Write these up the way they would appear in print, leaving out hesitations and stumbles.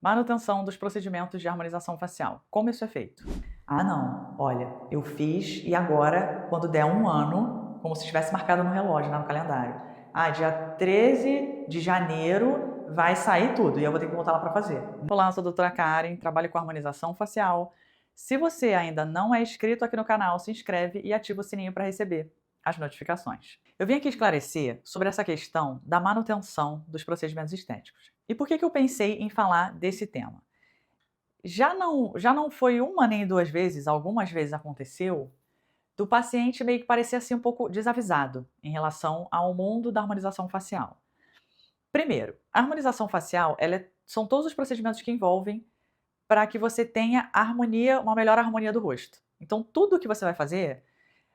Manutenção dos procedimentos de harmonização facial. Como isso é feito? Ah, não. Olha, eu fiz e agora, quando der um ano, como se estivesse marcado no relógio, no calendário. Ah, dia 13 de janeiro vai sair tudo e eu vou ter que voltar lá para fazer. Olá, eu sou a doutora Karen, trabalho com harmonização facial. Se você ainda não é inscrito aqui no canal, se inscreve e ativa o sininho para receber as notificações. Eu vim aqui esclarecer sobre essa questão da manutenção dos procedimentos estéticos. E por que eu pensei em falar desse tema? Já não foi uma nem duas vezes, algumas vezes aconteceu, do paciente meio que parecer assim um pouco desavisado em relação ao mundo da harmonização facial. Primeiro, a harmonização facial, são todos os procedimentos que envolvem para que você tenha harmonia, uma melhor harmonia do rosto. Então, tudo que você vai fazer,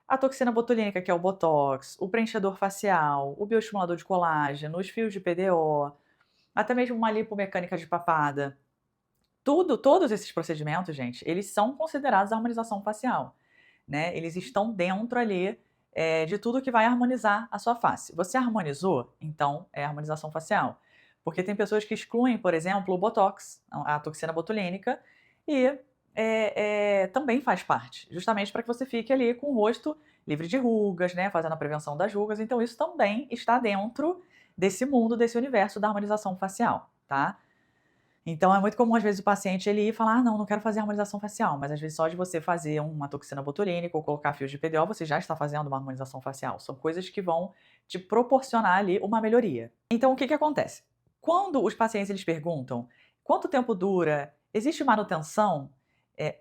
a toxina botulínica, que é o botox, o preenchedor facial, o bioestimulador de colágeno, os fios de PDO, até mesmo uma lipomecânica de papada. Todos esses procedimentos, gente, eles são considerados harmonização facial, né? Eles estão dentro ali de tudo que vai harmonizar a sua face. Você harmonizou, então é harmonização facial. Porque tem pessoas que excluem, por exemplo, o botox, a toxina botulínica, e também faz parte, justamente para que você fique ali com o rosto livre de rugas, né? Fazendo a prevenção das rugas. Então, isso também está dentro desse mundo, desse universo da harmonização facial, tá? Então é muito comum, às vezes, o paciente ele ir e falar: "Ah, não, não quero fazer harmonização facial", mas às vezes só de você fazer uma toxina botulínica ou colocar fios de PDO, você já está fazendo uma harmonização facial. São coisas que vão te proporcionar ali uma melhoria. Então o que que acontece? Quando os pacientes eles perguntam: "Quanto tempo dura? Existe manutenção?",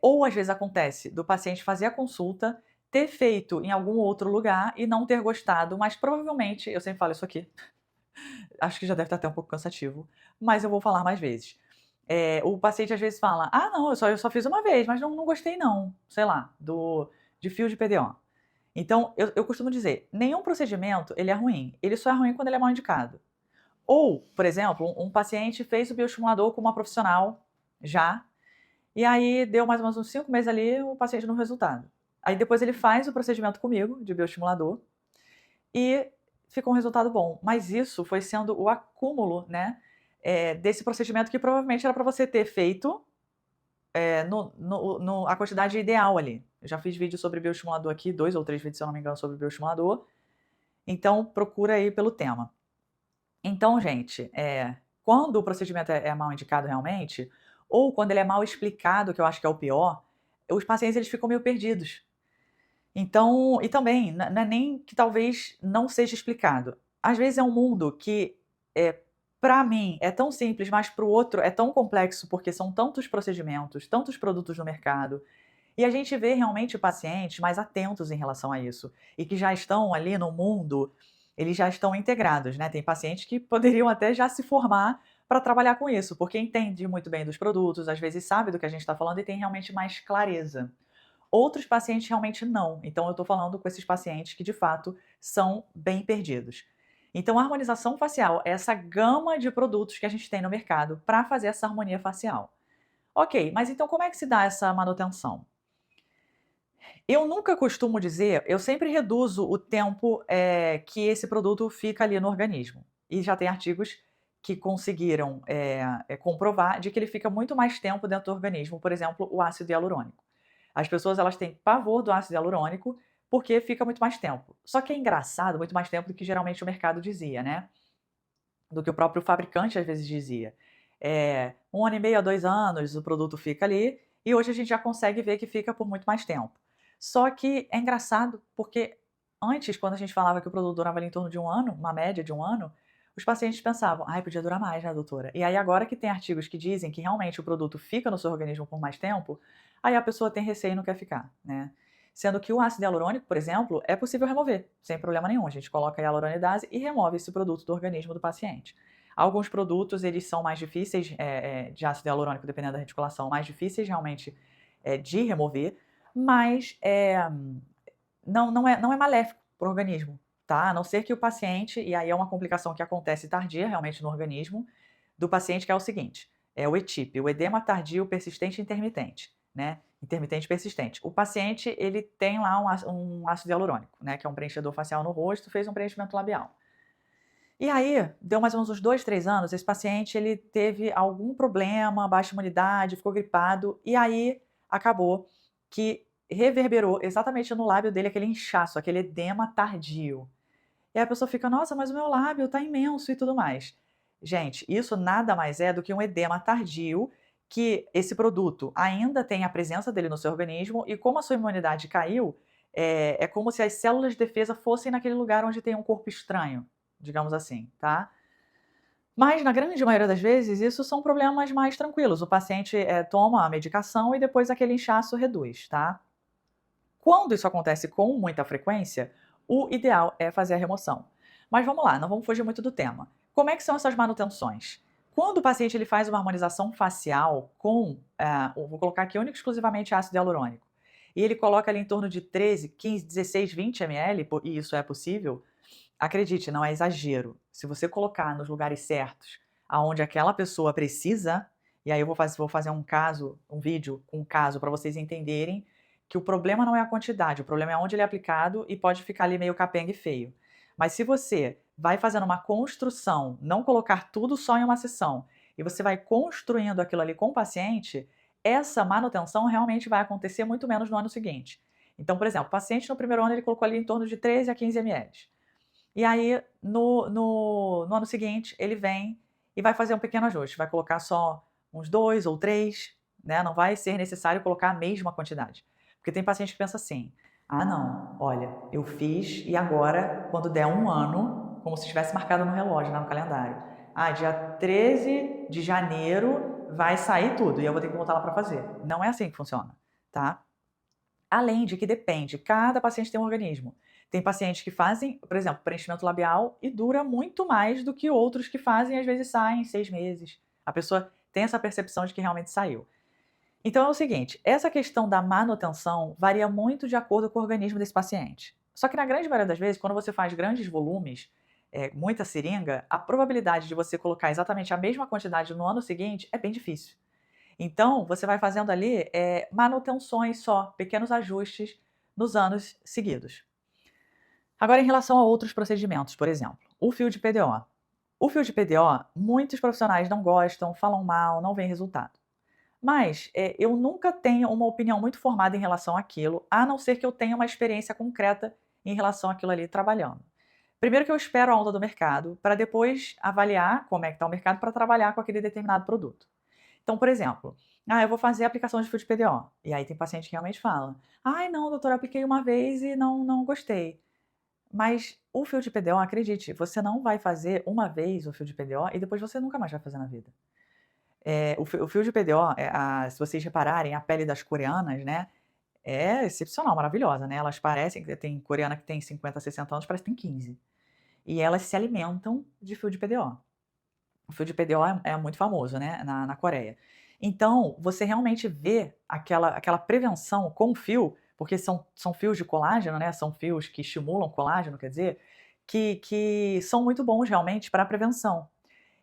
ou às vezes acontece do paciente fazer a consulta, ter feito em algum outro lugar e não ter gostado, mas provavelmente, eu sempre falo isso aqui, acho que já deve estar até um pouco cansativo, mas eu vou falar mais vezes. O paciente às vezes fala: "Ah, não, eu só fiz uma vez, mas não gostei não", sei lá, de fio de PDO. Então, eu costumo dizer, nenhum procedimento ele é ruim, ele só é ruim quando ele é mal indicado. Ou, por exemplo, um paciente fez o bioestimulador com uma profissional já, e aí deu mais ou menos uns 5 meses ali, o paciente no resultado. Aí depois ele faz o procedimento comigo, de bioestimulador, e ficou um resultado bom. Mas isso foi sendo o acúmulo, né, desse procedimento que provavelmente era para você ter feito a quantidade ideal ali. Eu já fiz vídeo sobre bioestimulador aqui, 2 ou 3 vídeos, se eu não me engano, sobre bioestimulador, então procura aí pelo tema. Então, gente, quando o procedimento é mal indicado realmente, ou quando ele é mal explicado, que eu acho que é o pior, os pacientes eles ficam meio perdidos. Então e também, não é nem que talvez não seja explicado. Às vezes é um mundo que, pra mim é tão simples, mas para o outro é tão complexo, porque são tantos procedimentos, tantos produtos no mercado, e a gente vê realmente pacientes mais atentos em relação a isso, e que já estão ali no mundo, eles já estão integrados, né. Tem pacientes que poderiam até já se formar para trabalhar com isso, porque entende muito bem dos produtos, às vezes sabe do que a gente está falando e tem realmente mais clareza. Outros pacientes realmente não. Então eu estou falando com esses pacientes que de fato são bem perdidos. Então a harmonização facial é essa gama de produtos que a gente tem no mercado para fazer essa harmonia facial. Ok, mas então como é que se dá essa manutenção? Eu nunca costumo dizer, eu sempre reduzo o tempo que esse produto fica ali no organismo. E já tem artigos que conseguiram comprovar de que ele fica muito mais tempo dentro do organismo, por exemplo, o ácido hialurônico. As pessoas elas têm pavor do ácido hialurônico, porque fica muito mais tempo. Só que é engraçado, muito mais tempo do que geralmente o mercado dizia, né, do que o próprio fabricante às vezes dizia. 1 ano e meio a 2 anos o produto fica ali, e hoje a gente já consegue ver que fica por muito mais tempo. Só que é engraçado, porque antes, quando a gente falava que o produto durava ali em torno de 1 ano, uma média de 1 ano, os pacientes pensavam: "Ai, podia durar mais, né, doutora?". E aí agora que tem artigos que dizem que realmente o produto fica no seu organismo por mais tempo, aí a pessoa tem receio e não quer ficar, né. Sendo que o ácido hialurônico, por exemplo, é possível remover, sem problema nenhum. A gente coloca a hialuronidase e remove esse produto do organismo do paciente. Alguns produtos, eles são mais difíceis, de ácido hialurônico, dependendo da reticulação, mais difíceis realmente, de remover, mas, não é maléfico para o organismo, tá. A não ser que o paciente e aí é uma complicação que acontece tardia realmente no organismo do paciente, que é o seguinte, é o ETIP, o edema tardio persistente intermitente, né, intermitente persistente. O paciente, ele tem lá um ácido hialurônico, né, que é um preenchedor facial no rosto, fez um preenchimento labial. E aí, deu mais ou menos uns 2, 3 anos, esse paciente ele teve algum problema, baixa imunidade, ficou gripado, e aí acabou que reverberou exatamente no lábio dele aquele inchaço, aquele edema tardio. E aí a pessoa fica: "Nossa, mas o meu lábio tá imenso e tudo mais". Gente, isso nada mais é do que um edema tardio, que esse produto ainda tem a presença dele no seu organismo e como a sua imunidade caiu, é como se as células de defesa fossem naquele lugar onde tem um corpo estranho, digamos assim, tá. Mas na grande maioria das vezes isso são problemas mais tranquilos, o paciente, toma a medicação e depois aquele inchaço reduz, tá. Quando isso acontece com muita frequência, o ideal é fazer a remoção. Mas vamos lá, não vamos fugir muito do tema. Como é que são essas manutenções? Quando o paciente ele faz uma harmonização facial com, vou colocar aqui único e exclusivamente ácido hialurônico, e ele coloca ali em torno de 13, 15, 16, 20 ml, e isso é possível, acredite, não é exagero. Se você colocar nos lugares certos, aonde aquela pessoa precisa, e aí eu vou fazer um vídeo com um caso para vocês entenderem que o problema não é a quantidade, o problema é onde ele é aplicado e pode ficar ali meio capenga e feio. Mas se você vai fazendo uma construção, não colocar tudo só em uma sessão, e você vai construindo aquilo ali com o paciente, essa manutenção realmente vai acontecer muito menos no ano seguinte. Então, por exemplo, o paciente no primeiro ano ele colocou ali em torno de 13 a 15 ml. E aí, no ano seguinte, ele vem e vai fazer um pequeno ajuste, vai colocar só uns 2 ou 3, né, não vai ser necessário colocar a mesma quantidade. Porque tem paciente que pensa assim: "Ah não, olha, eu fiz e agora quando der um ano", como se tivesse marcado no relógio, lá no calendário, "ah, dia 13 de janeiro vai sair tudo e eu vou ter que voltar lá para fazer". Não é assim que funciona, tá? Além de que depende, cada paciente tem um organismo. Tem pacientes que fazem, por exemplo, preenchimento labial e dura muito mais do que outros que fazem, às vezes saem em 6 meses. A pessoa tem essa percepção de que realmente saiu. Então é o seguinte, essa questão da manutenção varia muito de acordo com o organismo desse paciente. Só que na grande maioria das vezes, quando você faz grandes volumes, muita seringa, a probabilidade de você colocar exatamente a mesma quantidade no ano seguinte é bem difícil. Então, você vai fazendo ali manutenções só, pequenos ajustes nos anos seguidos. Agora, em relação a outros procedimentos, por exemplo, o fio de PDO. O fio de PDO, muitos profissionais não gostam, falam mal, não veem resultado. Mas eu nunca tenho uma opinião muito formada em relação àquilo, a não ser que eu tenha uma experiência concreta em relação àquilo ali trabalhando. Primeiro que eu espero a onda do mercado, para depois avaliar como é que está o mercado para trabalhar com aquele determinado produto. Então, por exemplo, eu vou fazer a aplicação de fio de PDO. E aí tem paciente que realmente fala: "Ai, não, doutor, eu apliquei uma vez e não gostei". Mas o fio de PDO, acredite, você não vai fazer uma vez o fio de PDO e depois você nunca mais vai fazer na vida. O fio de PDO, se vocês repararem, a pele das coreanas, né, é excepcional, maravilhosa, né, elas parecem que tem coreana que tem 50, 60 anos, parece que tem 15. E elas se alimentam de fio de PDO. O fio de PDO é muito famoso, né, na Coreia. Então, você realmente vê aquela prevenção com o fio, porque são fios de colágeno, né, são fios que estimulam colágeno, quer dizer, que são muito bons realmente para a prevenção.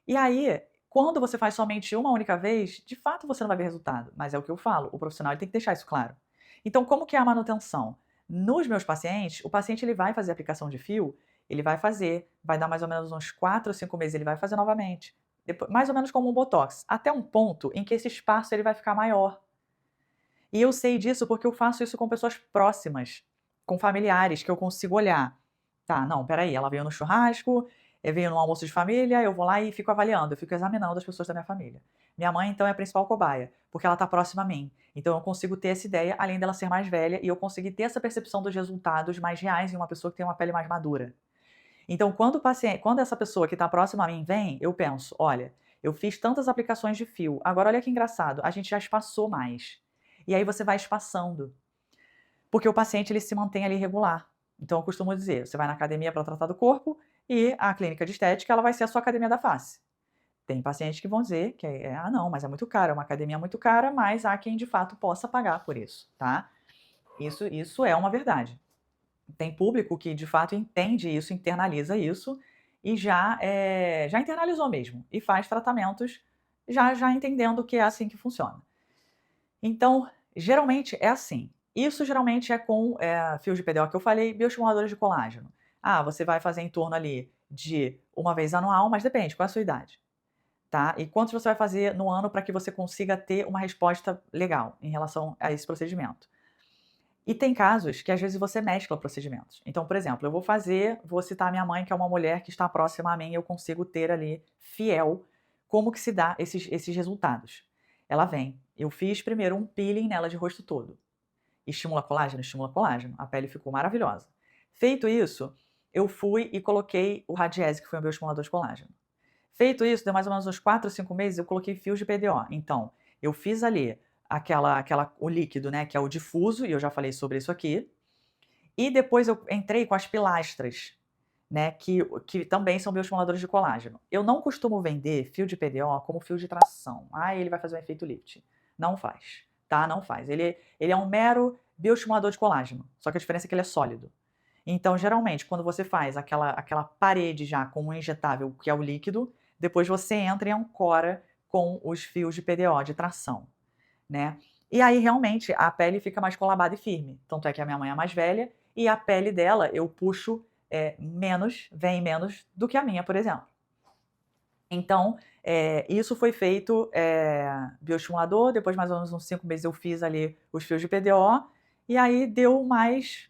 E aí, quando você faz somente uma única vez, de fato você não vai ver resultado, mas é o que eu falo, o profissional ele tem que deixar isso claro. Então, como que é a manutenção? Nos meus pacientes, o paciente ele vai fazer a aplicação de fio, ele vai fazer, vai dar mais ou menos uns 4 ou 5 meses, ele vai fazer novamente. Mais ou menos como um botox, até um ponto em que esse espaço ele vai ficar maior. E eu sei disso porque eu faço isso com pessoas próximas, com familiares, que eu consigo olhar. Tá, não, peraí, ela veio no churrasco, veio no almoço de família, eu vou lá e fico avaliando, eu fico examinando as pessoas da minha família. Minha mãe, então, é a principal cobaia, porque ela está próxima a mim. Então eu consigo ter essa ideia, além dela ser mais velha, e eu conseguir ter essa percepção dos resultados mais reais em uma pessoa que tem uma pele mais madura. Então, quando essa pessoa que está próxima a mim vem, eu penso: olha, eu fiz tantas aplicações de fio, agora olha que engraçado, a gente já espaçou mais. E aí você vai espaçando. Porque o paciente ele se mantém ali regular. Então eu costumo dizer, você vai na academia para tratar do corpo e a clínica de estética ela vai ser a sua academia da face. Tem pacientes que vão dizer que não, mas é muito caro, é uma academia muito cara, mas há quem de fato possa pagar por isso, tá? Isso é uma verdade. Tem público que de fato entende isso, internaliza isso e já internalizou mesmo e faz tratamentos já entendendo que é assim que funciona. Então, geralmente é assim. Isso geralmente é com fios de PDO que eu falei, bioestimuladores de colágeno. Você vai fazer em torno ali de uma vez anual, mas depende, qual é a sua idade, tá? E quantos você vai fazer no ano para que você consiga ter uma resposta legal em relação a esse procedimento. E tem casos que às vezes você mescla procedimentos. Então, por exemplo, eu vou citar a minha mãe, que é uma mulher que está próxima a mim, e eu consigo ter ali, fiel, como que se dá esses resultados. Ela vem, eu fiz primeiro um peeling nela de rosto todo. Estimula colágeno? Estimula colágeno. A pele ficou maravilhosa. Feito isso, eu fui e coloquei o Radiese, que foi o bioestimulador de colágeno. Feito isso, deu mais ou menos uns 4 ou 5 meses, eu coloquei fios de PDO. Então, eu fiz ali o líquido, né, que é o difuso, e eu já falei sobre isso aqui. E depois eu entrei com as pilastras, né, que também são bioestimuladores de colágeno. Eu não costumo vender fio de PDO como fio de tração. Ah, ele vai fazer um efeito lift. Não faz, tá? Não faz. Ele é um mero bioestimulador de colágeno, só que a diferença é que ele é sólido. Então, geralmente, quando você faz aquela parede já com um injetável, que é o líquido, depois você entra e ancora com os fios de PDO, de tração, né? E aí, realmente, a pele fica mais colabada e firme. Tanto é que a minha mãe é mais velha e a pele dela eu puxo vem menos do que a minha, por exemplo. Então, isso foi feito bioestimulador, depois mais ou menos uns 5 meses eu fiz ali os fios de PDO, e aí deu mais,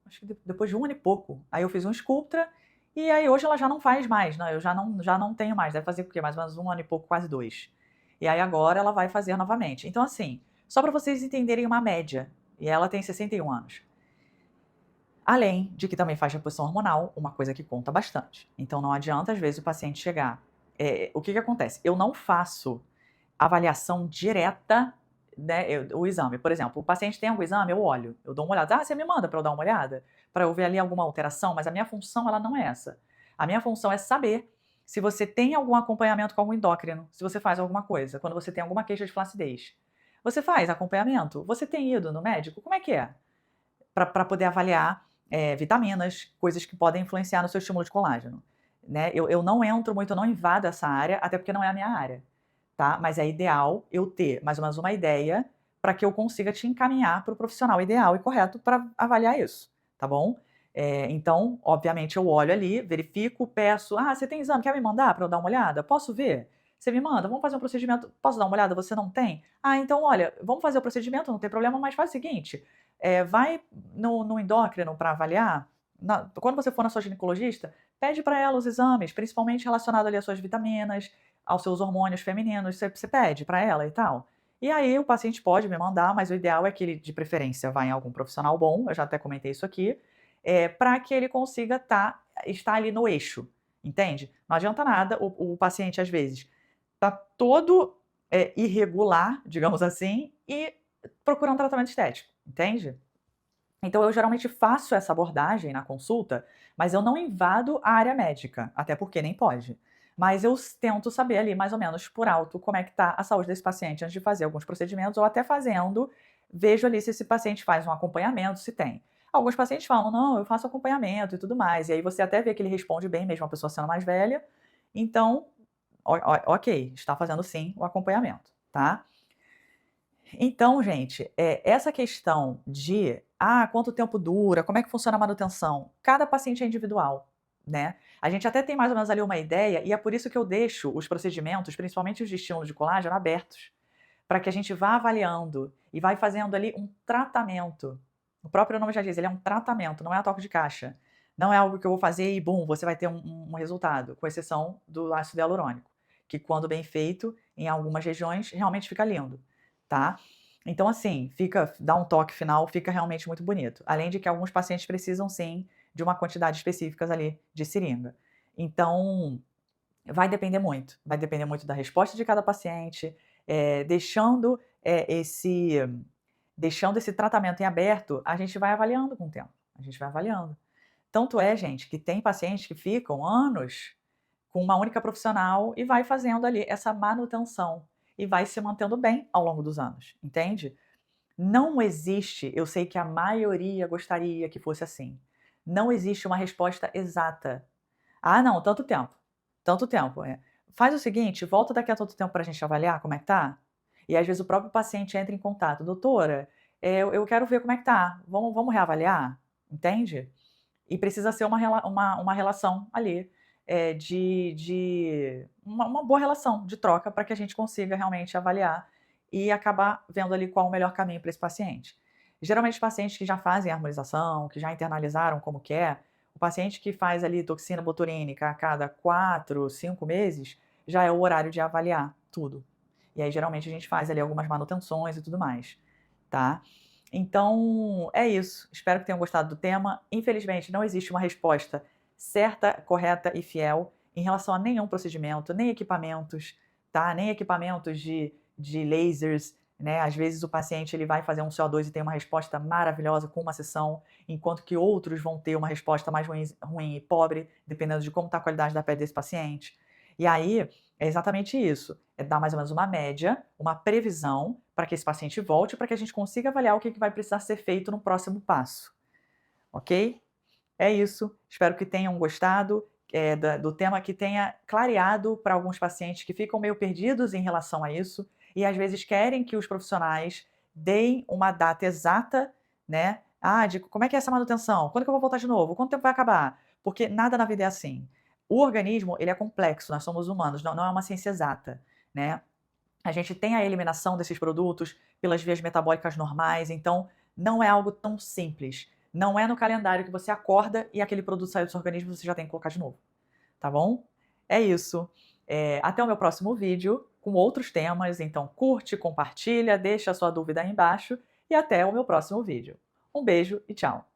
acho que depois de 1 ano e pouco, aí eu fiz um Sculptra, e aí hoje ela já não faz mais, né? Eu já não tenho mais, deve fazer o quê? Mais ou menos 1 ano e pouco, quase 2. E aí agora ela vai fazer novamente. Então assim, só para vocês entenderem uma média, e ela tem 61 anos. Além de que também faz reposição hormonal, uma coisa que conta bastante. Então não adianta, às vezes, o paciente chegar. O que acontece? Eu não faço avaliação direta, né? O exame. Por exemplo, o paciente tem algum exame, eu olho, eu dou uma olhada. Ah, você me manda para eu dar uma olhada? Para eu ver ali alguma alteração, mas a minha função ela não é essa. A minha função é saber se você tem algum acompanhamento com algum endócrino, se você faz alguma coisa, quando você tem alguma queixa de flacidez. Você faz acompanhamento? Você tem ido no médico? Como é que é? Para poder avaliar vitaminas, coisas que podem influenciar no seu estímulo de colágeno. Né? Eu não entro muito, eu não invado essa área, até porque não é a minha área. Tá? Mas é ideal eu ter mais ou menos uma ideia para que eu consiga te encaminhar para o profissional ideal e correto para avaliar isso, tá bom? Então, obviamente, eu olho ali, verifico, peço, você tem exame, quer me mandar para eu dar uma olhada? Posso ver? Você me manda, vamos fazer um procedimento, posso dar uma olhada? Você não tem? Então, olha, vamos fazer o procedimento, não tem problema, mas faz o seguinte, vai no endócrino para avaliar, quando você for na sua ginecologista, pede para ela os exames, principalmente relacionado ali às suas vitaminas, aos seus hormônios femininos, você pede para ela e tal. E aí o paciente pode me mandar, mas o ideal é que ele, de preferência, vá em algum profissional bom, eu já até comentei isso aqui, para que ele consiga estar ali no eixo, entende? Não adianta nada, o paciente, às vezes, está todo irregular, digamos assim, e procura um tratamento estético, entende? Então eu geralmente faço essa abordagem na consulta, mas eu não invado a área médica, até porque nem pode. Mas eu tento saber ali mais ou menos por alto como é que está a saúde desse paciente antes de fazer alguns procedimentos, ou até fazendo, vejo ali se esse paciente faz um acompanhamento, se tem. Alguns pacientes falam, não, eu faço acompanhamento e tudo mais, e aí você até vê que ele responde bem, mesmo a pessoa sendo mais velha. Então, ok, está fazendo sim o acompanhamento, tá? Então, gente, essa questão de quanto tempo dura, como é que funciona a manutenção, cada paciente é individual, né? A gente até tem mais ou menos ali uma ideia, e é por isso que eu deixo os procedimentos, principalmente os de estímulo de colágeno, abertos, para que a gente vá avaliando e vai fazendo ali um tratamento. O próprio nome já diz, ele é um tratamento, não é a toque de caixa. Não é algo que eu vou fazer e, bum, você vai ter um resultado, com exceção do ácido hialurônico, que quando bem feito, em algumas regiões, realmente fica lindo, tá? Então, assim, dá um toque final, fica realmente muito bonito. Além de que alguns pacientes precisam, sim, de uma quantidade específica ali de seringa. Então, vai depender muito da resposta de cada paciente, deixando esse tratamento em aberto, a gente vai avaliando com o tempo, a gente vai avaliando. Tanto é, gente, que tem pacientes que ficam anos com uma única profissional e vai fazendo ali essa manutenção e vai se mantendo bem ao longo dos anos, entende? Não existe, eu sei que a maioria gostaria que fosse assim, não existe uma resposta exata. Não, tanto tempo. Tanto tempo, Faz o seguinte, volta daqui a tanto tempo para a gente avaliar como é que tá. E às vezes o próprio paciente entra em contato. Doutora, eu quero ver como é que tá. Vamos reavaliar? Entende? E precisa ser uma relação ali. de uma boa relação de troca para que a gente consiga realmente avaliar e acabar vendo ali qual o melhor caminho para esse paciente. Geralmente os pacientes que já fazem harmonização, que já internalizaram como que é, o paciente que faz ali toxina botulínica a cada 4, 5 meses, já é o horário de avaliar tudo. E aí geralmente a gente faz ali algumas manutenções e tudo mais, tá? Então, é isso. Espero que tenham gostado do tema. Infelizmente, não existe uma resposta certa, correta e fiel em relação a nenhum procedimento, nem equipamentos, tá? Nem equipamentos de lasers, né? Às vezes o paciente ele vai fazer um CO2 e tem uma resposta maravilhosa com uma sessão, enquanto que outros vão ter uma resposta mais ruim e pobre, dependendo de como está a qualidade da pele desse paciente. E aí, é exatamente isso. É dar mais ou menos uma média, uma previsão para que esse paciente volte, para que a gente consiga avaliar o que vai precisar ser feito no próximo passo. Ok? É isso. Espero que tenham gostado do tema, que tenha clareado para alguns pacientes que ficam meio perdidos em relação a isso e às vezes querem que os profissionais deem uma data exata, né? Ah, de como é que é essa manutenção? Quando que eu vou voltar de novo? Quanto tempo vai acabar? Porque nada na vida é assim. O organismo, ele é complexo, nós somos humanos, não é uma ciência exata, né? A gente tem a eliminação desses produtos pelas vias metabólicas normais, então não é algo tão simples. Não é no calendário que você acorda e aquele produto saiu do seu organismo e você já tem que colocar de novo, tá bom? É isso. Até o meu próximo vídeo com outros temas, então curte, compartilha, deixa a sua dúvida aí embaixo e até o meu próximo vídeo. Um beijo e tchau!